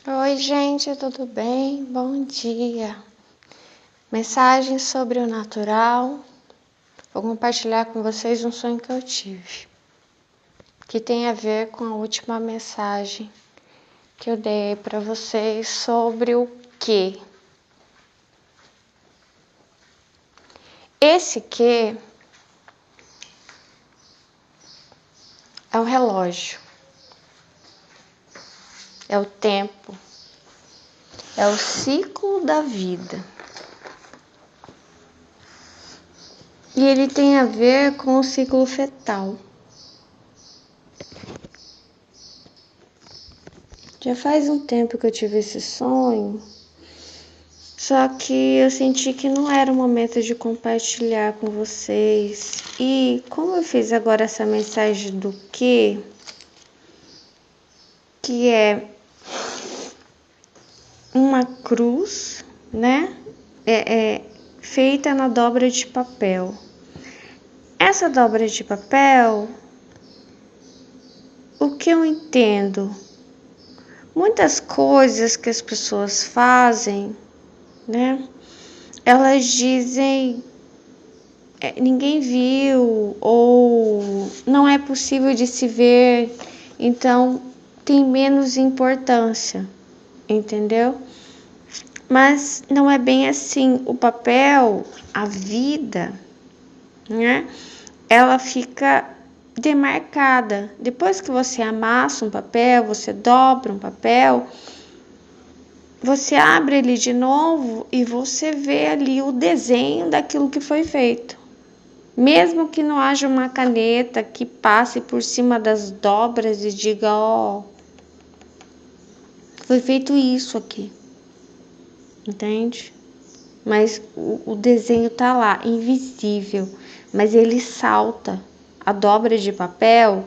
Oi, gente, tudo bem? Bom dia. Mensagem sobre o natural. Vou compartilhar com vocês um sonho que eu tive, que tem a ver com a última mensagem que eu dei para vocês sobre o que. Esse que é um relógio, é o tempo, é o ciclo da vida. E ele tem a ver com o ciclo fetal. Já faz um tempo que eu tive esse sonho, só que eu senti que não era o momento de compartilhar com vocês. E como eu fiz agora essa mensagem do que é uma cruz, né? É feita na dobra de papel. Essa dobra de papel, o que eu entendo? Muitas coisas que as pessoas fazem, né? Elas dizem ninguém viu ou não é possível de se ver, então tem menos importância, entendeu? Mas não é bem assim. O papel, a vida, né? Ela fica demarcada. Depois que você amassa um papel, você dobra um papel, você abre ele de novo e você vê ali o desenho daquilo que foi feito. Mesmo que não haja uma caneta que passe por cima das dobras e diga, foi feito isso aqui, entende? Mas o desenho tá lá, invisível, mas ele salta. A dobra de papel,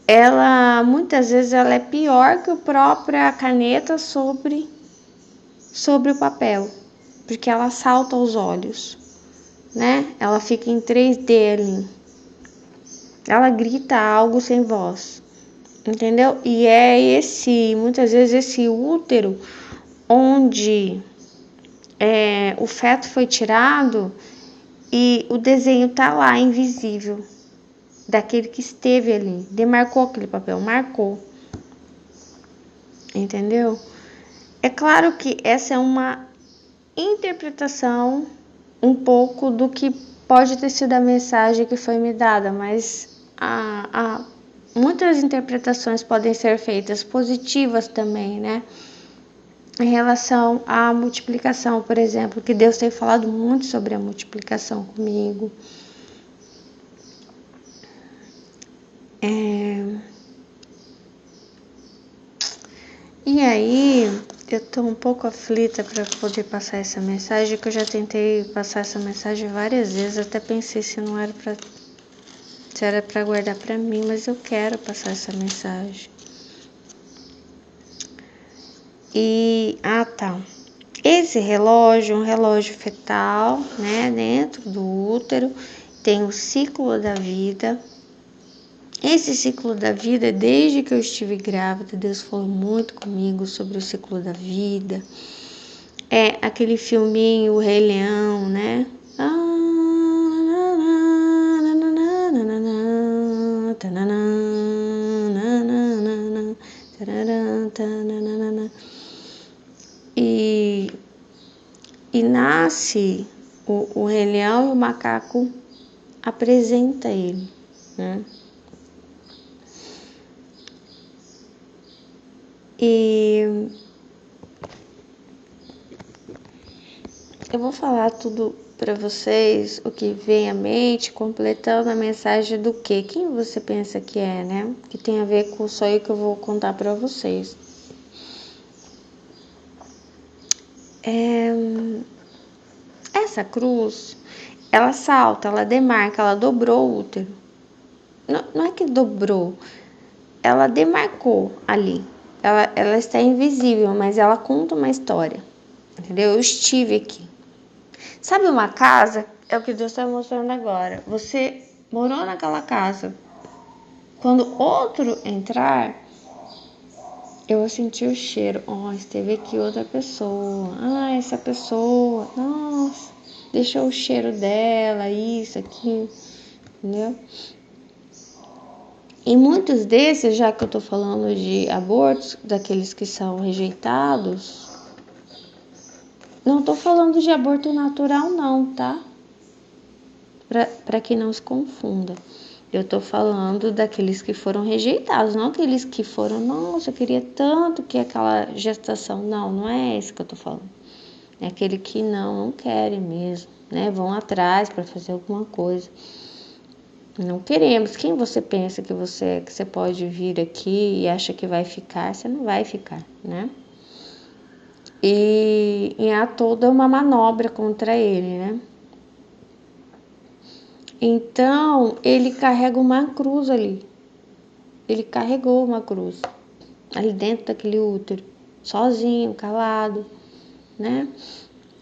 ela muitas vezes ela é pior que a própria caneta sobre o papel, porque ela salta aos olhos, né? Ela fica em 3D ali. Ela grita algo sem voz, entendeu? E é muitas vezes esse útero onde o feto foi tirado e o desenho tá lá, invisível, daquele que esteve ali, demarcou aquele papel, marcou, entendeu? É claro que essa é uma interpretação um pouco do que pode ter sido a mensagem que foi me dada, mas muitas interpretações podem ser feitas positivas também, né? Em relação à multiplicação, por exemplo, que Deus tem falado muito sobre a multiplicação comigo. E aí, eu tô um pouco aflita para poder passar essa mensagem, que eu já tentei passar essa mensagem várias vezes, até pensei se era para guardar para mim, mas eu quero passar essa mensagem. Tá. Esse relógio é um relógio fetal, né, dentro do útero, tem o ciclo da vida. Esse ciclo da vida, desde que eu estive grávida, Deus falou muito comigo sobre o ciclo da vida. É aquele filminho, O Rei Leão, né? E nasce o Rei Leão e o macaco apresenta ele, né? E eu vou falar tudo para vocês, o que vem à mente, completando a mensagem do que? Quem você pensa que é, né? Que tem a ver com o sonho que eu vou contar para vocês. Essa cruz, ela salta, ela demarca, ela dobrou o útero. Não é que dobrou, ela demarcou ali. Ela está invisível, mas ela conta uma história, entendeu? Eu estive aqui. Sabe uma casa? É o que Deus está mostrando agora. Você morou naquela casa. Quando outro entrar, eu vou sentir o cheiro. Esteve aqui outra pessoa. Essa pessoa, nossa, deixou o cheiro dela, isso, aqui, entendeu? E muitos desses, já que eu tô falando de abortos, daqueles que são rejeitados, não tô falando de aborto natural não, tá? Para que não se confunda. Eu tô falando daqueles que foram rejeitados, não aqueles que foram, nossa, eu queria tanto que aquela gestação. Não, não é esse que eu tô falando. É aquele que não querem mesmo, né? Vão atrás para fazer alguma coisa. Não queremos. Quem você pensa que você pode vir aqui e acha que vai ficar, você não vai ficar, né? E há toda uma manobra contra ele, né? Então, ele carrega uma cruz ali. Ele carregou uma cruz ali dentro daquele útero, sozinho, calado, né?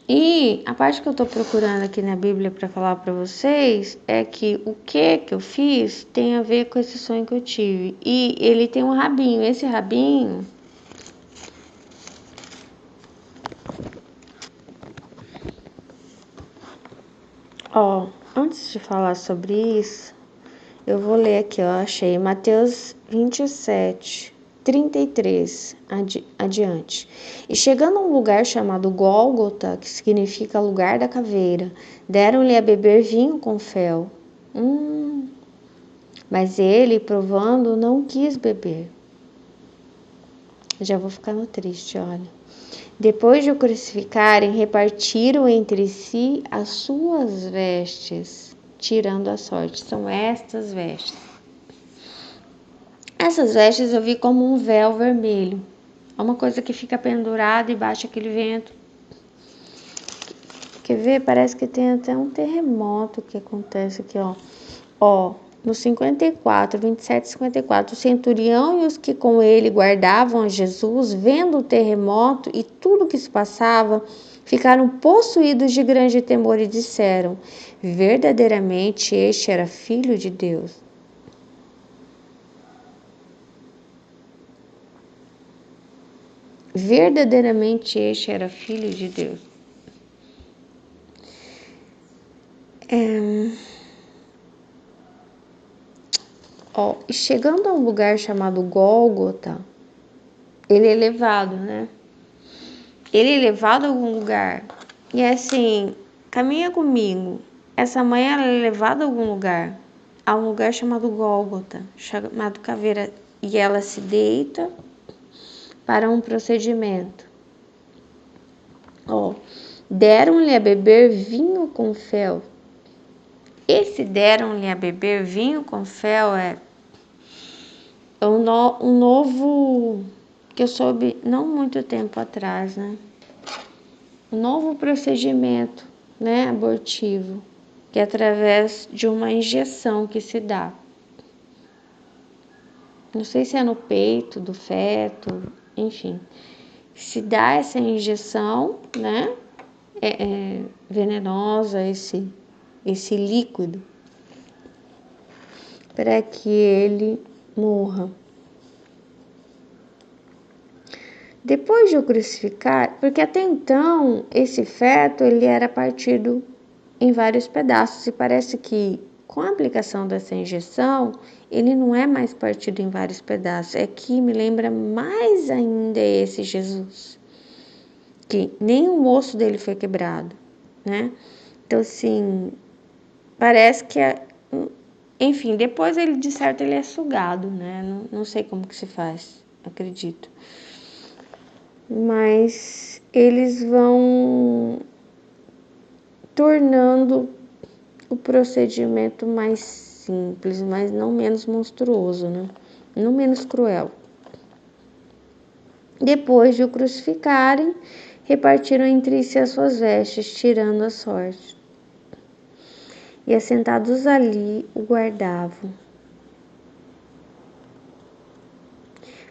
E a parte que eu tô procurando aqui na Bíblia para falar para vocês é que o que eu fiz tem a ver com esse sonho que eu tive. E ele tem um rabinho. Esse rabinho, antes de falar sobre isso, eu vou ler aqui, achei Mateus 27, 33 adiante. E chegando a um lugar chamado Gólgota, que significa lugar da caveira, deram-lhe a beber vinho com fel. Mas ele, provando, não quis beber. Já vou ficando triste, olha. Depois de o crucificarem, repartiram entre si as suas vestes, tirando a sorte. São estas vestes. Essas vestes eu vi como um véu vermelho. É uma coisa que fica pendurada e bate aquele vento. Quer ver? Parece que tem até um terremoto que acontece aqui, no 54, 27 e 54, o centurião e os que com ele guardavam a Jesus, vendo o terremoto e tudo que se passava, ficaram possuídos de grande temor e disseram: verdadeiramente este era filho de Deus. Verdadeiramente este era filho de Deus. E chegando a um lugar chamado Gólgota, ele é levado, né? Ele é levado a algum lugar. E assim, caminha comigo. Essa mãe ela é levada a algum lugar. A um lugar chamado Gólgota, chamado caveira. E ela se deita para um procedimento. Deram-lhe a beber vinho com fel. Esse deram-lhe a beber vinho com fel é um novo que eu soube não muito tempo atrás, né? Um novo procedimento, né, abortivo, que é através de uma injeção que se dá. Não sei se é no peito do feto, enfim. Se dá essa injeção, né, venenosa, esse líquido, para que ele morra. Depois de o crucificar, porque até então esse feto ele era partido em vários pedaços e parece que com a aplicação dessa injeção ele não é mais partido em vários pedaços. É que me lembra mais ainda esse Jesus, que nem o osso dele foi quebrado, né? Então assim, parece que enfim, depois ele de certo ele é sugado, né? Não sei como que se faz, acredito. Mas eles vão tornando o procedimento mais simples, mas não menos monstruoso, né? Não menos cruel. Depois de o crucificarem, repartiram entre si as suas vestes, tirando a sorte. E assentados ali o guardavam.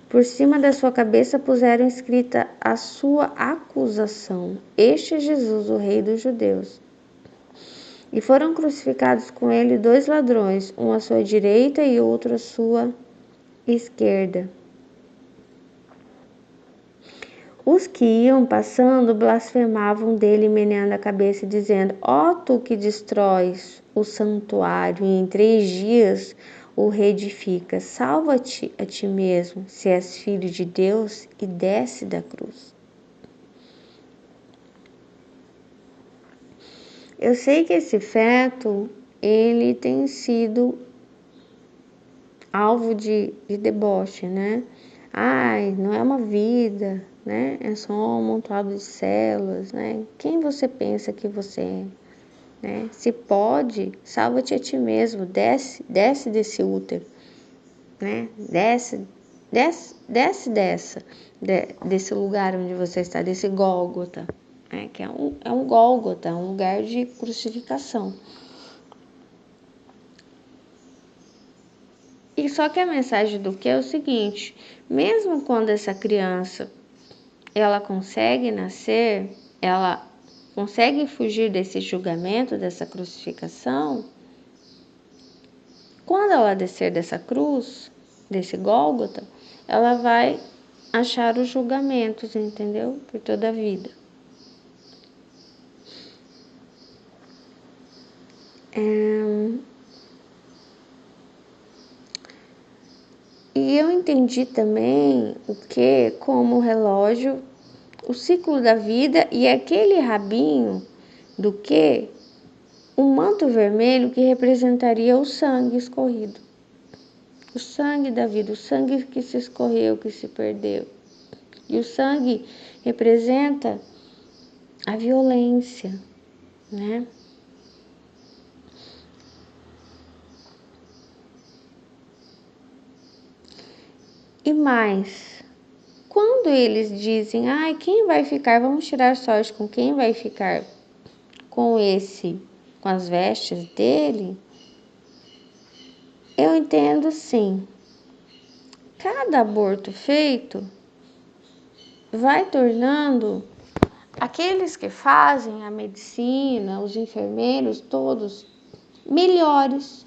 Por cima da sua cabeça puseram escrita a sua acusação: Este é Jesus, o Rei dos Judeus. E foram crucificados com ele 2 ladrões, um à sua direita e outro à sua esquerda. Os que iam passando blasfemavam dele, meneando a cabeça, dizendo: ó, tu que destróis o santuário e em 3 dias o reedificas, salva-te a ti mesmo, se és filho de Deus, e desce da cruz. Eu sei que esse feto, ele tem sido alvo de deboche, né? Ai, não é uma vida, né? É só um amontoado de células, né? Quem você pensa que você é? Né? Se pode, salva-te a ti mesmo, desce desse útero, né? Desce desse lugar onde você está, desse Gólgota, né? Que é um Gólgota, um lugar de crucificação. E só que a mensagem do que é o seguinte: mesmo quando essa criança ela consegue nascer, ela consegue fugir desse julgamento, dessa crucificação, quando ela descer dessa cruz, desse Gólgota, ela vai achar os julgamentos, entendeu? Por toda a vida. E eu entendi também o que, como relógio, o ciclo da vida e aquele rabinho do que um manto vermelho que representaria o sangue escorrido. O sangue da vida, o sangue que se escorreu, que se perdeu. E o sangue representa a violência, né? E mais, quando eles dizem, ai, quem vai ficar, vamos tirar sorte com quem vai ficar com as vestes dele, eu entendo sim. Cada aborto feito vai tornando aqueles que fazem a medicina, os enfermeiros, todos melhores.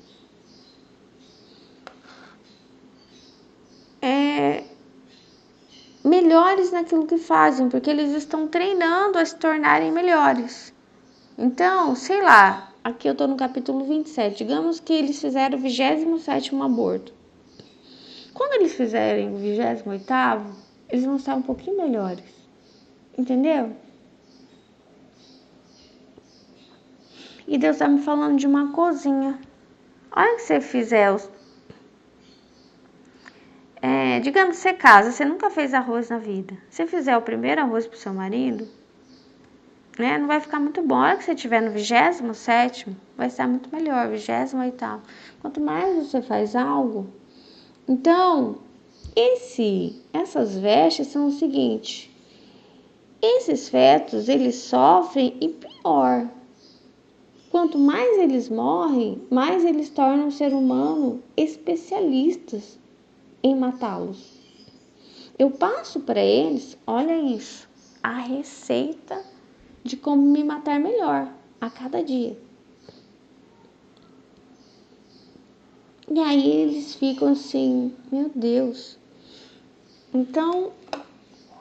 Melhores naquilo que fazem, porque eles estão treinando a se tornarem melhores. Então, sei lá, aqui eu estou no capítulo 27, digamos que eles fizeram o 27º aborto. Quando eles fizerem o 28º, eles vão estar um pouquinho melhores, entendeu? E Deus está me falando de uma cozinha. A hora que você fizer digamos que você casa, você nunca fez arroz na vida. Se você fizer o primeiro arroz pro seu marido, né, não vai ficar muito bom. A hora que você estiver no 27º, vai estar muito melhor, 28º. Quanto mais você faz algo, então, essas vestes são o seguinte: esses fetos, eles sofrem e pior. Quanto mais eles morrem, mais eles tornam o ser humano especialistas em matá-los. Eu passo para eles, olha isso, a receita de como me matar melhor a cada dia. E aí eles ficam assim, meu Deus. Então,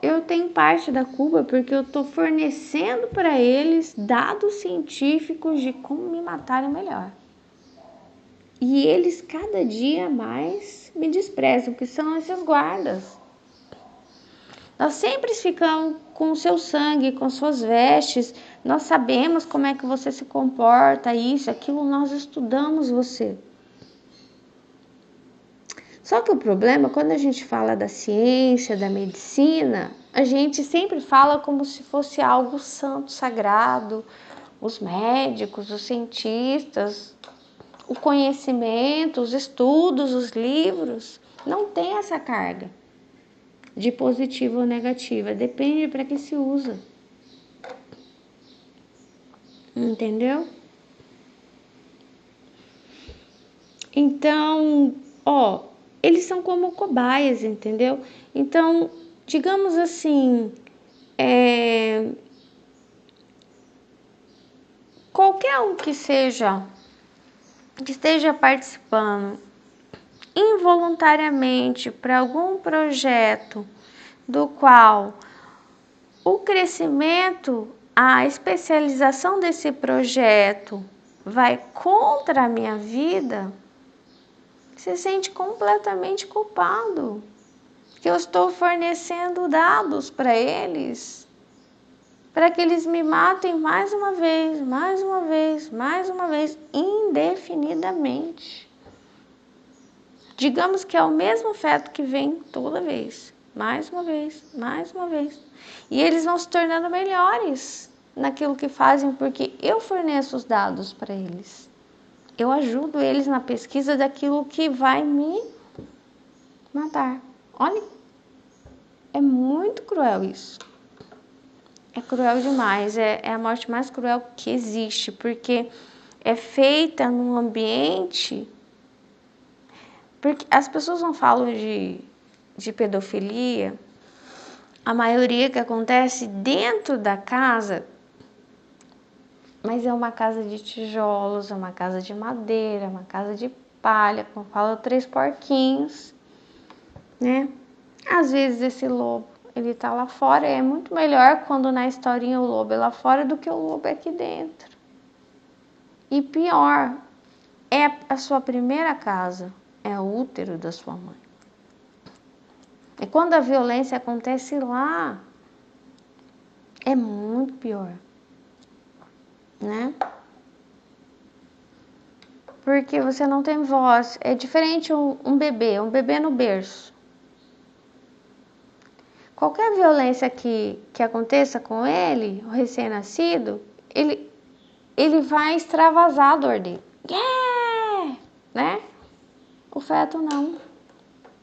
eu tenho parte da culpa porque eu estou fornecendo para eles dados científicos de como me matarem melhor. E eles cada dia mais me desprezam, que são esses guardas. Nós sempre ficamos com o seu sangue, com suas vestes, nós sabemos como é que você se comporta, isso, aquilo, nós estudamos você. Só que o problema, quando a gente fala da ciência, da medicina, a gente sempre fala como se fosse algo santo, sagrado, os médicos, os cientistas, o conhecimento, os estudos, os livros, não tem essa carga de positiva ou negativa, depende para que se usa. Entendeu? Então, eles são como cobaias, entendeu? Então, digamos assim, qualquer um que esteja participando involuntariamente para algum projeto do qual o crescimento, a especialização desse projeto vai contra a minha vida, se sente completamente culpado, que eu estou fornecendo dados para eles, para que eles me matem mais uma vez, mais uma vez, mais uma vez, indefinidamente. Digamos que é o mesmo feto que vem toda vez, mais uma vez, mais uma vez. E eles vão se tornando melhores naquilo que fazem, porque eu forneço os dados para eles. Eu ajudo eles na pesquisa daquilo que vai me matar. Olha, é muito cruel isso. É cruel demais, é a morte mais cruel que existe, porque é feita num ambiente. Porque as pessoas não falam de pedofilia, a maioria que acontece dentro da casa, mas é uma casa de tijolos, é uma casa de madeira, é uma casa de palha, como fala, 3 porquinhos, né? Às vezes esse lobo, ele tá lá fora, é muito melhor quando na historinha o lobo é lá fora do que o lobo é aqui dentro. E pior, é a sua primeira casa, é o útero da sua mãe. E quando a violência acontece lá, é muito pior, né? Porque você não tem voz. É diferente um bebê no berço. Qualquer violência que aconteça com ele, o recém-nascido, ele vai extravasar a dor dele. Yeah! Né? O feto não.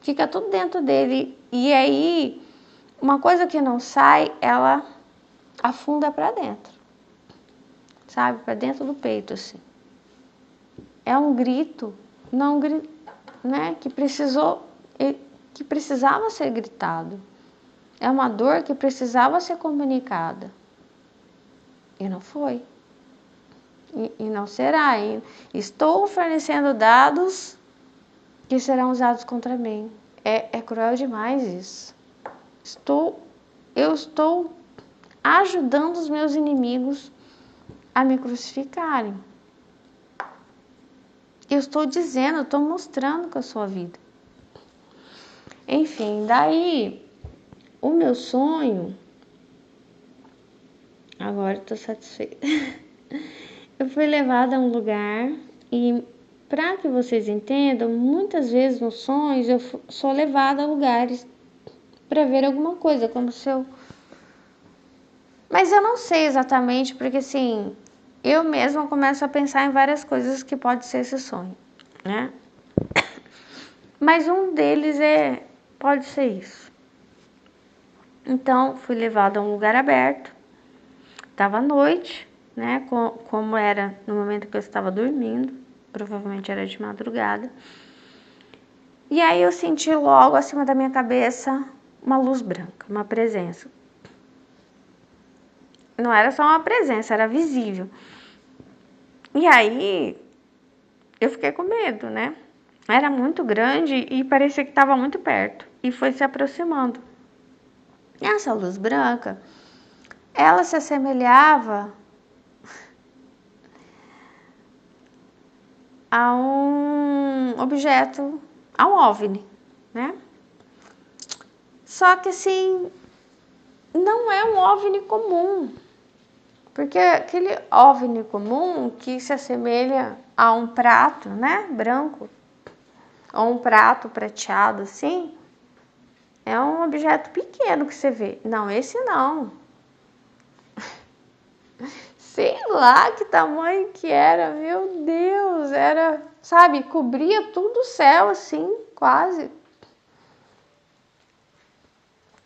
Fica tudo dentro dele. E aí, uma coisa que não sai, ela afunda para dentro. Sabe? Para dentro do peito, assim. É um grito, não grito, né? Que precisava ser gritado. É uma dor que precisava ser comunicada. E não foi. E não será. E estou fornecendo dados que serão usados contra mim. É cruel demais isso. Eu estou ajudando os meus inimigos a me crucificarem. Eu estou dizendo, eu estou mostrando com a sua vida. Enfim, daí o meu sonho, agora estou satisfeita. Eu fui levada a um lugar e, para que vocês entendam, muitas vezes nos sonhos eu sou levada a lugares para ver alguma coisa, como se eu... Mas eu não sei exatamente, porque assim, eu mesma começo a pensar em várias coisas que pode ser esse sonho, né? Mas um deles pode ser isso. Então, fui levada a um lugar aberto, estava à noite, né? Como era no momento que eu estava dormindo, provavelmente era de madrugada. E aí eu senti logo acima da minha cabeça uma luz branca, uma presença. Não era só uma presença, era visível. E aí eu fiquei com medo, né? Era muito grande e parecia que estava muito perto. E foi se aproximando. E essa luz branca, ela se assemelhava a um objeto, a um OVNI, né? Só que assim, não é um OVNI comum. Porque aquele OVNI comum que se assemelha a um prato, né, branco, ou um prato prateado assim, é um objeto pequeno que você vê. Não, esse não. Sei lá que tamanho que era, meu Deus, era, sabe, cobria tudo o céu assim, quase.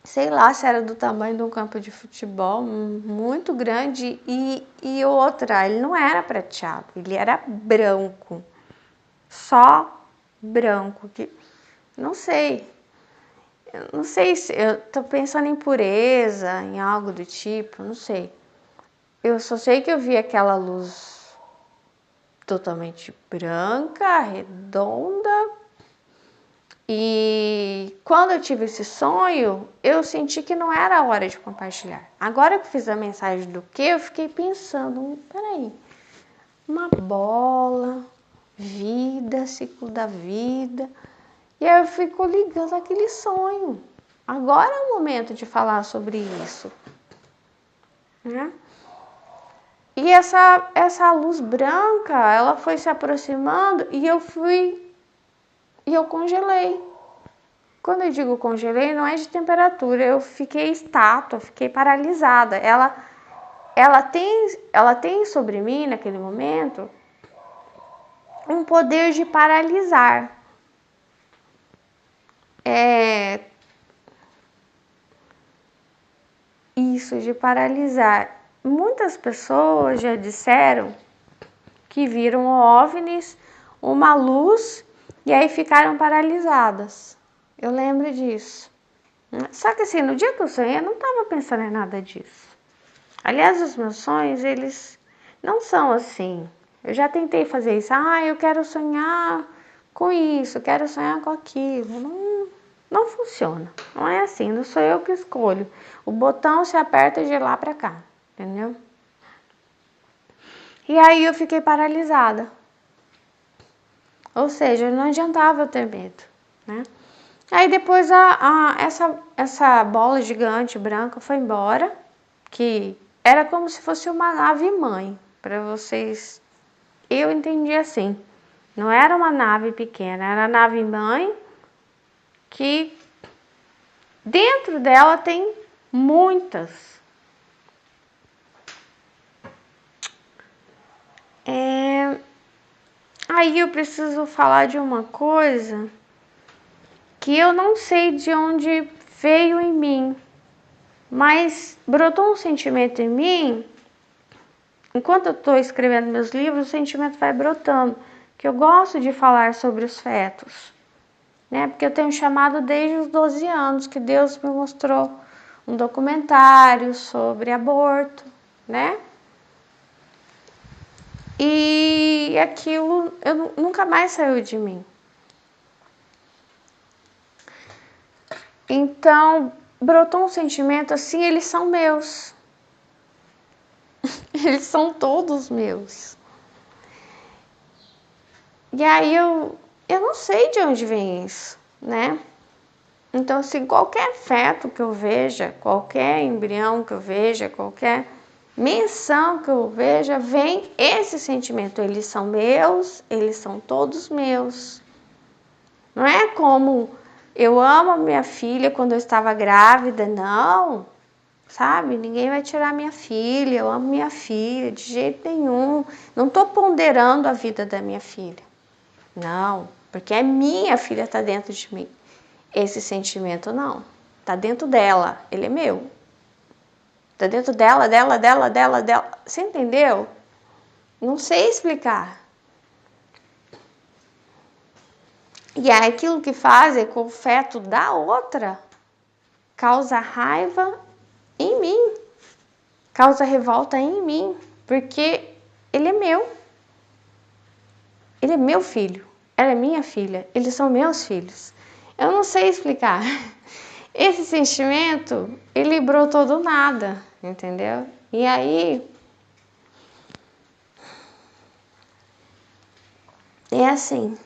Sei lá se era do tamanho de um campo de futebol, muito grande. E outra, ele não era prateado, ele era branco. Só branco, que não sei. Eu não sei se eu tô pensando em pureza, em algo do tipo, não sei. Eu só sei que eu vi aquela luz totalmente branca, redonda, E quando eu tive esse sonho, eu senti que não era a hora de compartilhar. Agora que eu fiz a mensagem do que, eu fiquei pensando, peraí, uma bola, vida, ciclo da vida. E aí eu fico ligando aquele sonho. Agora é o momento de falar sobre isso, né? E essa luz branca, ela foi se aproximando e eu congelei. Quando eu digo congelei, não é de temperatura, eu fiquei estátua, fiquei paralisada. Ela tem sobre mim, naquele momento, um poder de paralisar. Isso, de paralisar. Muitas pessoas já disseram que viram OVNIs, uma luz, e aí ficaram paralisadas. Eu lembro disso. Só que assim, no dia que eu sonhei, eu não estava pensando em nada disso. Aliás, os meus sonhos, eles não são assim. Eu já tentei fazer isso. Eu quero sonhar com isso, quero sonhar com aquilo. Não funciona. Não é assim, não sou eu que escolho. O botão se aperta de lá pra cá, entendeu? E aí eu fiquei paralisada. Ou seja, não adiantava eu ter medo, né? Aí depois essa bola gigante branca foi embora, que era como se fosse uma nave mãe, para vocês. Eu entendi assim. Não era uma nave pequena, era a nave mãe que dentro dela tem muitas. Aí eu preciso falar de uma coisa que eu não sei de onde veio em mim, mas brotou um sentimento em mim. Enquanto eu estou escrevendo meus livros, o sentimento vai brotando, que eu gosto de falar sobre os fetos, né? Porque eu tenho chamado desde os 12 anos, que Deus me mostrou um documentário sobre aborto, né? E aquilo nunca mais saiu de mim. Então, brotou um sentimento assim, eles são meus. Eles são todos meus. E aí eu não sei de onde vem isso, né? Então, assim, qualquer feto que eu veja, qualquer embrião que eu veja, qualquer menção que eu veja, vem esse sentimento. Eles são meus, eles são todos meus. Não é como eu amo a minha filha quando eu estava grávida, não. Sabe? Ninguém vai tirar minha filha, eu amo minha filha, de jeito nenhum. Não estou ponderando a vida da minha filha. Não, porque a minha filha está dentro de mim. Esse sentimento não. Está dentro dela, ele é meu. Está dentro dela. Você entendeu? Não sei explicar. E é aquilo que faz é com o feto da outra causa raiva em mim, causa revolta em mim, porque ele é meu. Ele é meu filho, ela é minha filha, eles são meus filhos. Eu não sei explicar. Esse sentimento, ele brotou do nada, entendeu? E aí, é assim.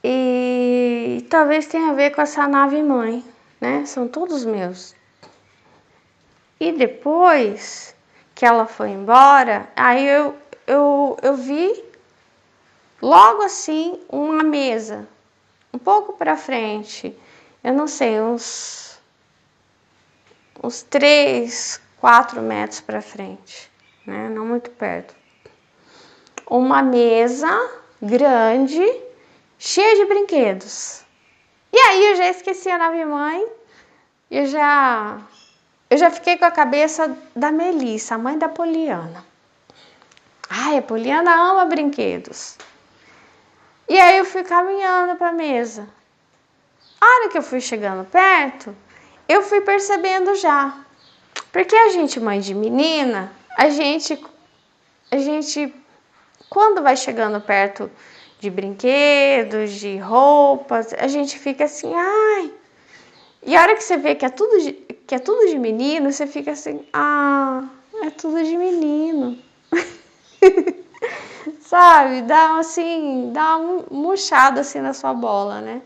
E talvez tenha a ver com essa nave mãe, né? São todos meus. E depois que ela foi embora, aí eu vi logo assim uma mesa, um pouco para frente, eu não sei, uns 3, 4 metros para frente, né? Não muito perto. Uma mesa grande, cheia de brinquedos. E aí eu já esqueci a nave mãe, eu já fiquei com a cabeça da Melissa, a mãe da Poliana. Ai, a Poliana ama brinquedos. E aí eu fui caminhando para a mesa. A hora que eu fui chegando perto, eu fui percebendo já. Porque a gente, mãe de menina, a gente quando vai chegando perto de brinquedos, de roupas, a gente fica assim, ai. E a hora que você vê que é tudo de menino, você fica assim, é tudo de menino. Sabe? Dá uma murchada assim na sua bola, né?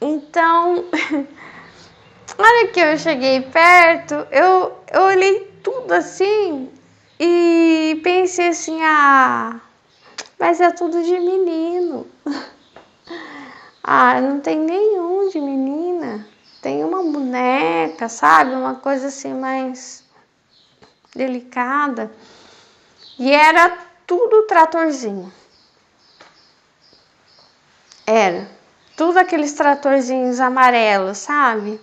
Então, na hora que eu cheguei perto, eu olhei tudo assim e pensei assim, mas é tudo de menino. Não tem nenhum de menina. Tem uma boneca, sabe? Uma coisa assim mais delicada. E era tudo tratorzinho. Era. Tudo aqueles tratorzinhos amarelos, sabe?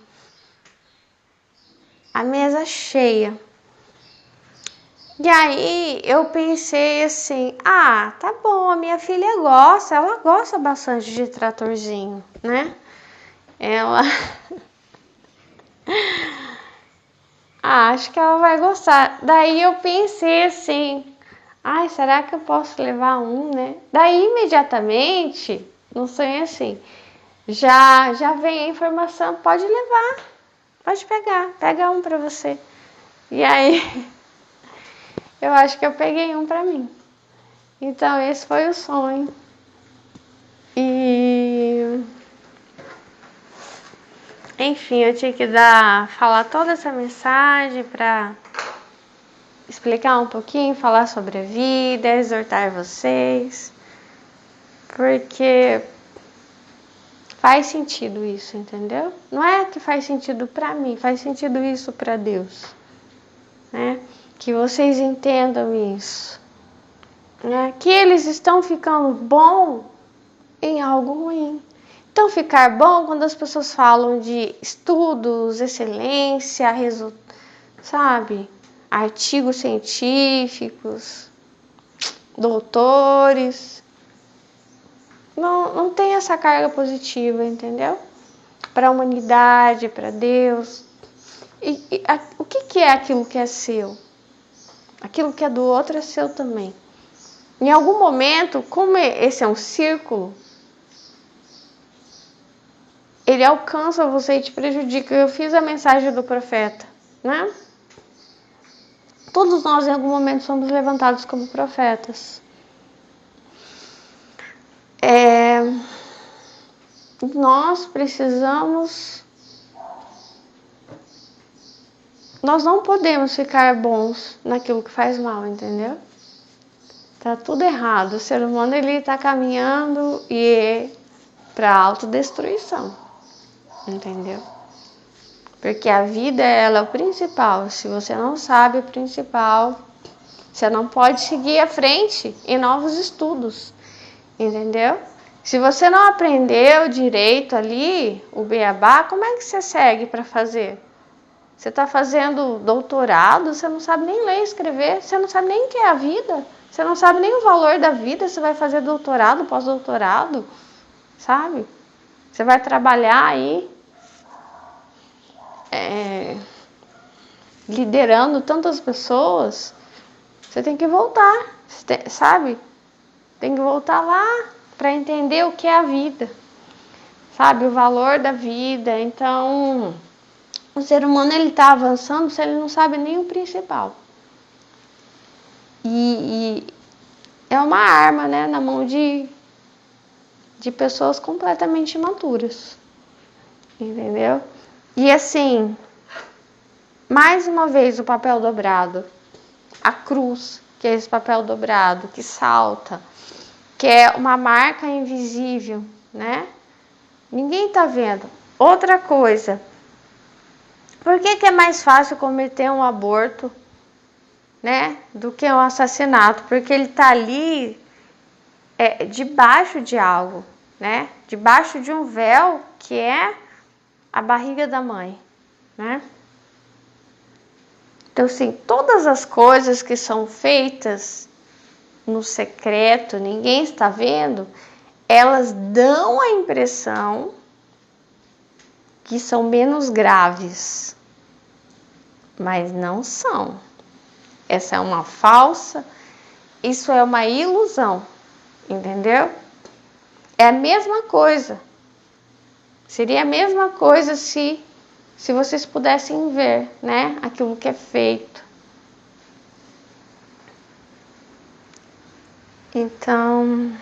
A mesa cheia. E aí eu pensei assim, tá bom, a minha filha ela gosta bastante de tratorzinho, né? Ela... acho que ela vai gostar. Daí eu pensei assim, será que eu posso levar um, né? Daí imediatamente, não sei assim, já vem a informação, pode levar, pode pegar, pega um pra você. E aí, eu acho que eu peguei um pra mim. Então esse foi o sonho. E... enfim, eu tinha que falar toda essa mensagem pra explicar um pouquinho, falar sobre a vida, exortar vocês. Porque faz sentido isso, entendeu? Não é que faz sentido pra mim, faz sentido isso pra Deus, né? Que vocês entendam isso, né? Que eles estão ficando bom em algo ruim. Então, ficar bom quando as pessoas falam de estudos, excelência, sabe? Artigos científicos, doutores. Não tem essa carga positiva, entendeu? Para a humanidade, para Deus. O que é aquilo que é seu? Aquilo que é do outro é seu também. Em algum momento, como esse é um círculo, ele alcança você e te prejudica. Eu fiz a mensagem do profeta, né? Todos nós, em algum momento, somos levantados como profetas. Nós precisamos... nós não podemos ficar bons naquilo que faz mal, entendeu? Tá tudo errado. O ser humano, ele tá caminhando para autodestruição, entendeu? Porque a vida, ela é o principal. Se você não sabe o principal, você não pode seguir à frente em novos estudos, entendeu? Se você não aprendeu direito ali, o beabá, como é que você segue para fazer? Você está fazendo doutorado, você não sabe nem ler e escrever, você não sabe nem o que é a vida, você não sabe nem o valor da vida, você vai fazer doutorado, pós-doutorado, sabe? Você vai trabalhar aí, liderando tantas pessoas, você tem que voltar, sabe? Tem que voltar lá para entender o que é a vida, sabe? O valor da vida. Então, o ser humano, ele está avançando se ele não sabe nem o principal. E é uma arma, né, na mão de pessoas completamente imaturas, entendeu? E assim, mais uma vez o papel dobrado, a cruz, que é esse papel dobrado, que salta, que é uma marca invisível, né? Ninguém tá vendo. Outra coisa, por que é mais fácil cometer um aborto, né, do que um assassinato? Porque ele tá ali debaixo de algo, né? Debaixo de um véu que é a barriga da mãe, né? Então, assim, todas as coisas que são feitas no secreto, ninguém está vendo, elas dão a impressão que são menos graves, mas não são. Essa é uma falsa, isso é uma ilusão. entendeu? É a mesma coisa. Seria a mesma coisa se vocês pudessem ver, né, aquilo que é feito. Então,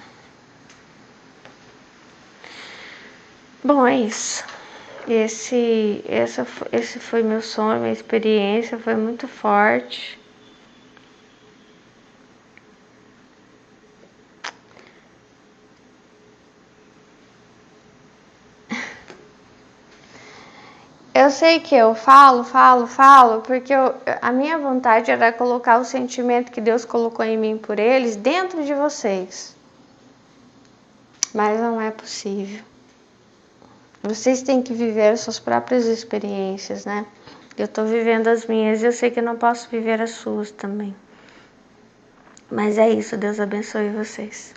bom, é isso. Esse foi meu sonho, minha experiência foi muito forte. Eu sei que eu falo, porque a minha vontade era colocar o sentimento que Deus colocou em mim por eles dentro de vocês. Mas não é possível. Vocês têm que viver as suas próprias experiências, né? Eu tô vivendo as minhas e eu sei que eu não posso viver as suas também. Mas é isso, Deus abençoe vocês.